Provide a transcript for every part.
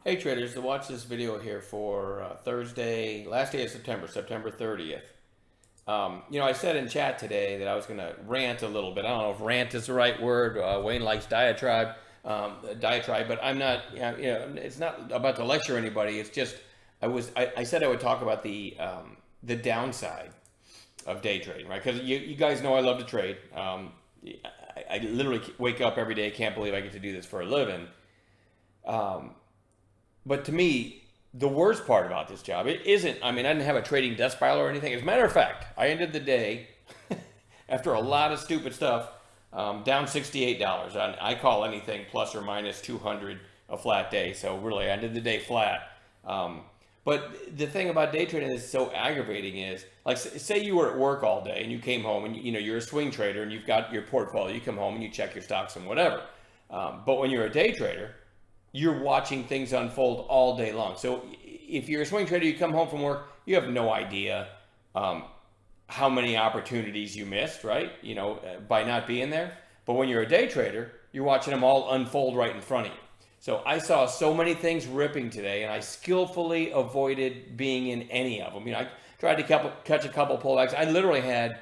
Hey traders, to watch this video here for Thursday, last day of September, September 30th. I said in chat today that I was going to rant a little bit. I don't know if rant is the right word. Wayne likes diatribe, but I'm not. It's not about to lecture anybody. It's just I said I would talk about the downside of day trading, right? Because you guys know I love to trade. I literally wake up every day. Can't believe I get to do this for a living. But to me, the worst part about this job, it isn't, I mean, I didn't have a trading desk pile or anything. As a matter of fact, I ended the day, after a lot of stupid stuff, down $68. I call anything plus or minus 200 a flat day. So really, I ended the day flat. But the thing about day trading that's so aggravating is, like, say you were at work all day and you came home and, you're a swing trader and you've got your portfolio. You come home and you check your stocks and whatever. But when you're a day trader, you're watching things unfold all day long. So if you're a swing trader, you come home from work, you have no idea how many opportunities you missed, right? By not being there. But when you're a day trader, you're watching them all unfold right in front of you. So I saw so many things ripping today, and I skillfully avoided being in any of them. I tried to catch a couple pullbacks. I literally had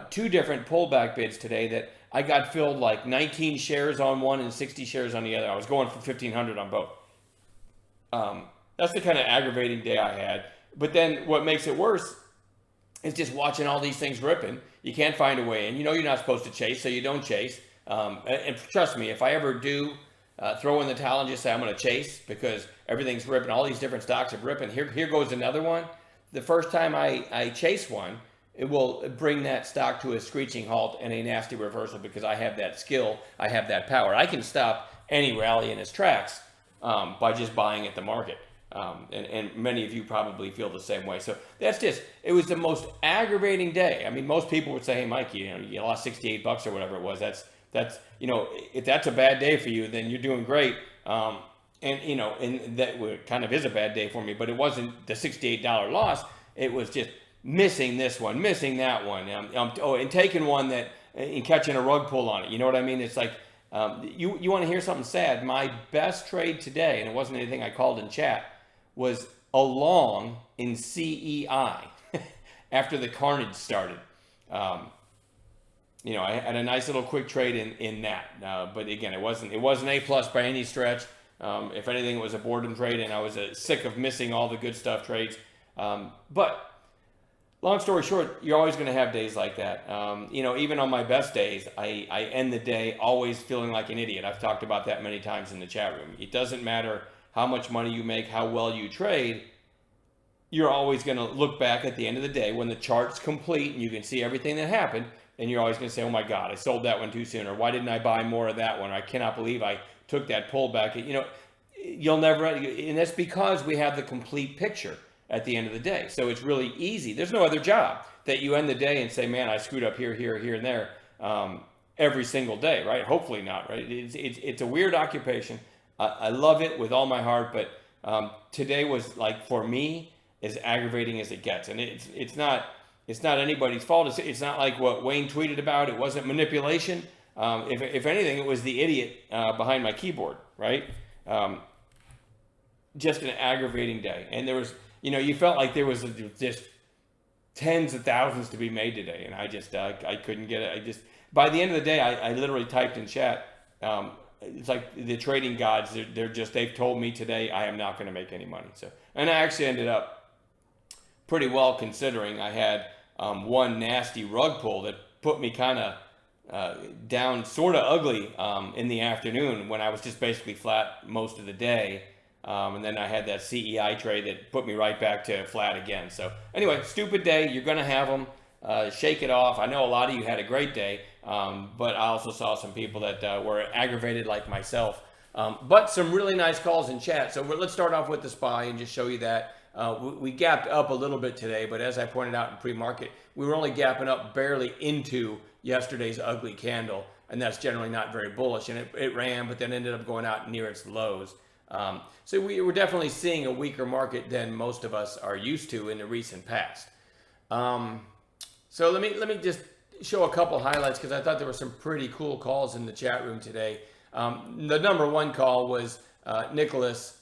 two different pullback bids today that I got filled like 19 shares on one and 60 shares on the other. I was going for 1,500 on both. That's the kind of aggravating day I had. But then what makes it worse is just watching all these things ripping. You can't find a way in. You're not supposed to chase, so you don't chase. And trust me, if I ever do throw in the towel and just say I'm going to chase because everything's ripping, all these different stocks are ripping, here goes another one. The first time I chase one, it will bring that stock to a screeching halt and a nasty reversal because I have that skill, I have that power. I can stop any rally in its tracks by just buying at the market. And many of you probably feel the same way. So it was the most aggravating day. I mean, most people would say, hey, Mike, you lost $68 or whatever it was. That's if that's a bad day for you, then you're doing great. And that kind of is a bad day for me, but it wasn't the $68 loss. It was just missing this one, missing that one, and taking one that and catching a rug pull on it. You know what I mean? It's like you want to hear something sad. My best trade today, and it wasn't anything I called in chat, was a long in CEI after the carnage started. I had a nice little quick trade in that, but again, it wasn't A plus by any stretch. If anything, it was a boredom trade, and I was sick of missing all the good stuff trades. But long story short, you're always going to have days like that. Even on my best days, I end the day always feeling like an idiot. I've talked about that many times in the chat room. It doesn't matter how much money you make, how well you trade. You're always going to look back at the end of the day when the chart's complete and you can see everything that happened, and you're always going to say, oh my God, I sold that one too soon, or why didn't I buy more of that one? Or I cannot believe I took that pullback. You'll never, and that's because we have the complete picture at the end of the day. So it's really easy. There's no other job that you end the day and say, man, I screwed up here, and there every single day, right? Hopefully not, right? It's a weird occupation. I love it with all my heart, but today was, like, for me, as aggravating as it gets. And it's not anybody's fault. It's not like what Wayne tweeted about. It wasn't manipulation. If anything, it was the idiot behind my keyboard, right? Just an aggravating day. And there was, you felt like there was just tens of thousands to be made today. And I couldn't get it. By the end of the day, I literally typed in chat, it's like the trading gods, they've told me today I am not going to make any money. So, and I actually ended up pretty well, considering I had one nasty rug pull that put me kind of down sort of ugly in the afternoon when I was just basically flat most of the day. And then I had that CEI trade that put me right back to flat again. So anyway, stupid day. You're going to have them. Shake it off. I know a lot of you had a great day, but I also saw some people that were aggravated like myself. But some really nice calls in chat. So let's start off with the SPY and just show you that. We gapped up a little bit today, but as I pointed out in pre-market, we were only gapping up barely into yesterday's ugly candle, and that's generally not very bullish. And it ran, but then ended up going out near its lows. So we're definitely seeing a weaker market than most of us are used to in the recent past. So let me just show a couple highlights because I thought there were some pretty cool calls in the chat room today. The number one call was Nicholas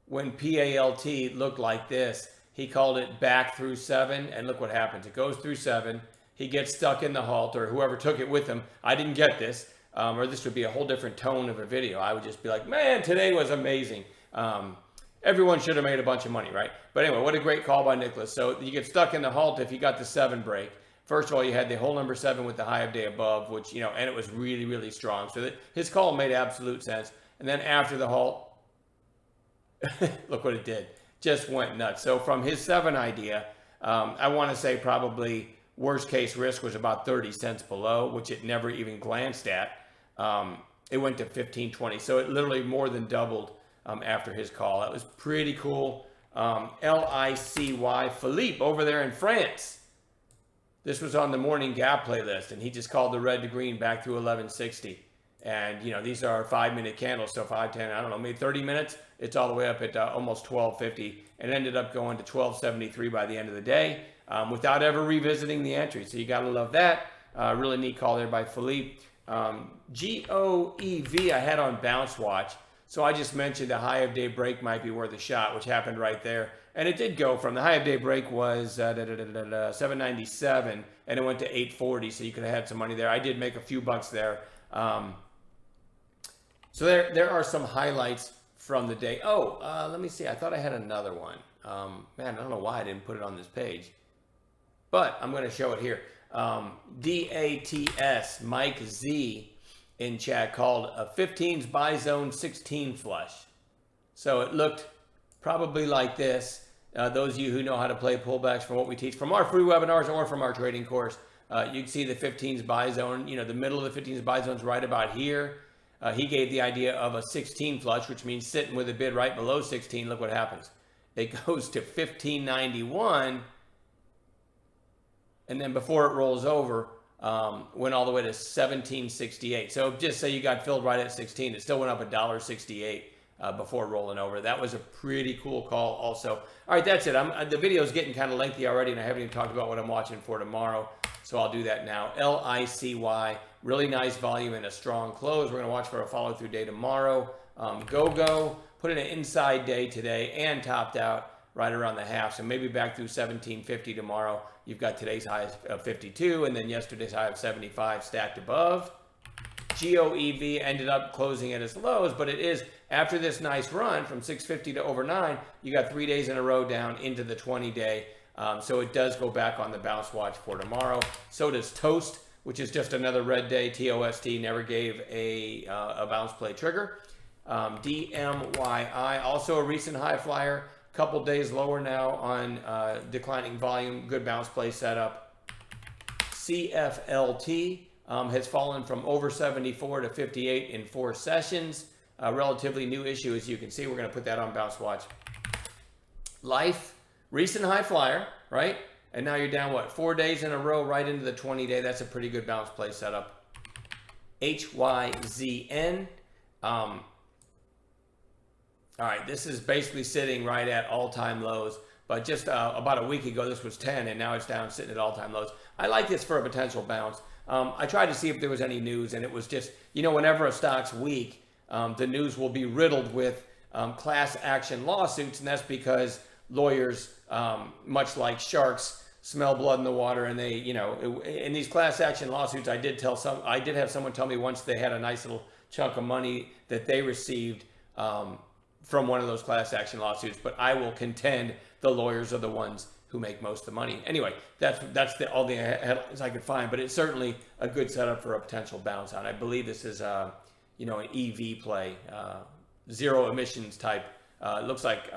when PALT looked like this. He called it back through 7, and look what happens. It goes through 7. He gets stuck in the halt, or whoever took it with him. I didn't get this, or this would be a whole different tone of a video. I would just be like, man, today was amazing. Everyone should have made a bunch of money, right? But anyway, what a great call by Nicholas. So you get stuck in the halt if you got the 7 break. First of all, you had the whole number 7 with the high of day above, which, you know, and it was really, really strong. So his call made absolute sense. And then after the halt, look what it did. Just went nuts. So from his 7 idea, I want to say probably worst case risk was about 30 cents below, which it never even glanced at. It went to 15.20. So it literally more than doubled after his call. That was pretty cool. LICY, Philippe over there in France. This was on the morning gap playlist, and he just called the red to green back through 1160. And, you know, these are 5-minute candles, so 5, 10, I don't know, maybe 30 minutes. It's all the way up at almost 1250, and ended up going to 1273 by the end of the day without ever revisiting the entry. So you got to love that. Really neat call there by Philippe. GOEV I had on Bounce Watch. So I just mentioned the high of day break might be worth a shot, which happened right there. And it did go from the high of day break was 797, and it went to 840. So you could have had some money there. I did make a few bucks there. So there are some highlights from the day. Oh, let me see. I thought I had another one. Man, I don't know why I didn't put it on this page, but I'm going to show it here. DATS Mike Z in chat called a 15s buy zone 16 flush. So it looked probably like this. Those of you who know how to play pullbacks from what we teach from our free webinars or from our trading course, you can see the 15s buy zone. You know, the middle of the 15s buy zone is right about here. He gave the idea of a 16 flush, which means sitting with a bid right below 16. Look what happens. It goes to 1591, and then before it rolls over, went all the way to 1768. So just say you got filled right at 16. It still went up $1.68 before rolling over. That was a pretty cool call also. All right, that's it. The video is getting kind of lengthy already, and I haven't even talked about what I'm watching for tomorrow. So I'll do that now. LICY, really nice volume and a strong close. We're going to watch for a follow-through day tomorrow. Go, put in an inside day today and topped out right around the half. So maybe back through 1750 tomorrow. You've got today's high of 52 and then yesterday's high of 75 stacked above. GOEV ended up closing at its lows, but it is after this nice run from 650 to over 9, you got 3 days in a row down into the 20-day. So it does go back on the bounce watch for tomorrow. So does Toast, which is just another red day. TOST never gave a bounce play trigger. DMYI, also a recent high flyer. Couple days lower now on declining volume. Good bounce play setup. CFLT has fallen from over 74 to 58 in 4 sessions. A relatively new issue, as you can see. We're going to put that on bounce watch. Life, recent high flyer, right? And now you're down, what, 4 days in a row right into the 20-day. That's a pretty good bounce play setup. HYZN. All right, this is basically sitting right at all-time lows. But just about a week ago, this was 10, and now it's down sitting at all-time lows. I like this for a potential bounce. I tried to see if there was any news, and it was just, you know, whenever a stock's weak, the news will be riddled with class action lawsuits, and that's because lawyers, much like sharks, smell blood in the water, and they, you know, in these class action lawsuits, I did have someone tell me once they had a nice little chunk of money that they received from one of those class action lawsuits, but I will contend the lawyers are the ones who make most of the money. Anyway, that's all the headlines I could find, but it's certainly a good setup for a potential bounce on. I believe this is, you know, an EV play, zero emissions type. It looks like,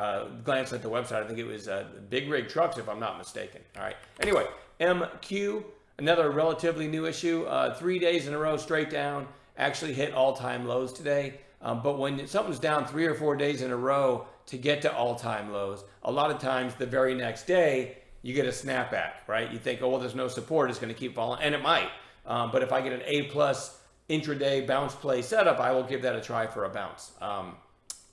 glance at the website, I think it was Big Rig Trucks, if I'm not mistaken. All right. Anyway, MQ, another relatively new issue. 3 days in a row straight down, actually hit all-time lows today. But when something's down 3 or 4 days in a row to get to all-time lows, a lot of times the very next day, you get a snapback, right? You think, oh, well, there's no support. It's going to keep falling. And it might. But if I get an A-plus intraday bounce play setup, I will give that a try for a bounce.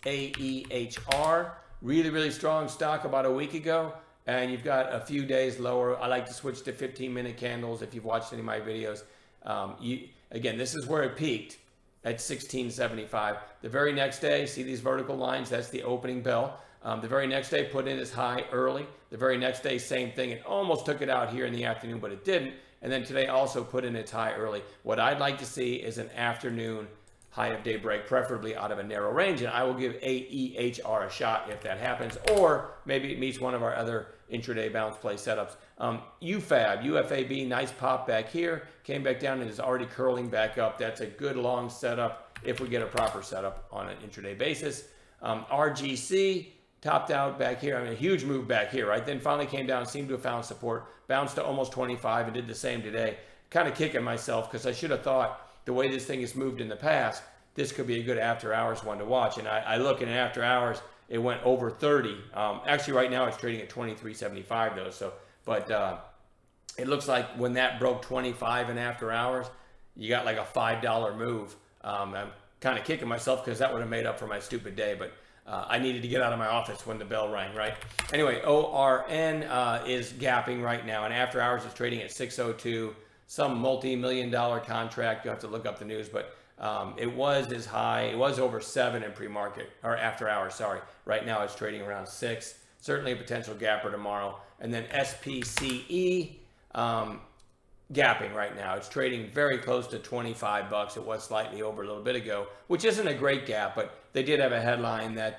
AEHR, really, really strong stock about a week ago. And you've got a few days lower. I like to switch to 15-minute candles if you've watched any of my videos. Again, this is where it peaked. at 16.75. The very next day, see these vertical lines? That's the opening bell. The very next day, put in its high early. The very next day, same thing. It almost took it out here in the afternoon, but it didn't. And then today also put in its high early. What I'd like to see is an afternoon high of day break, preferably out of a narrow range. And I will give AEHR a shot if that happens, or maybe it meets one of our other intraday bounce play setups. UFAB, nice pop back here, came back down and is already curling back up. That's a good long setup if we get a proper setup on an intraday basis. RGC topped out back here. I mean, a huge move back here, right? Then finally came down, seemed to have found support, bounced to almost 25 and did the same today. Kind of kicking myself because I should have thought the way this thing has moved in the past, this could be a good after hours one to watch. And I look in after hours, it went over 30. Actually, right now it's trading at 23.75 though. So, but it looks like when that broke 25 in after hours, you got like a $5 move. I'm kind of kicking myself because that would have made up for my stupid day, but I needed to get out of my office when the bell rang, right? Anyway, ORN is gapping right now, and after hours it's trading at 602. Some multi-million-dollar contract. You have to look up the news, but it was as high. It was over 7 in pre-market or after hours. Sorry. Right now it's trading around 6. Certainly a potential gapper tomorrow. And then SPCE gapping right now. It's trading very close to 25 bucks. It was slightly over a little bit ago, which isn't a great gap, but they did have a headline that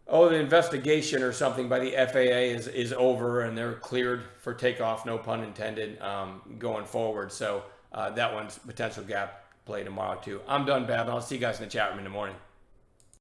the investigation or something by the FAA is over and they're cleared for takeoff, no pun intended, going forward. So that one's potential gap play tomorrow too. I'm done, Bab. I'll see you guys in the chat room in the morning.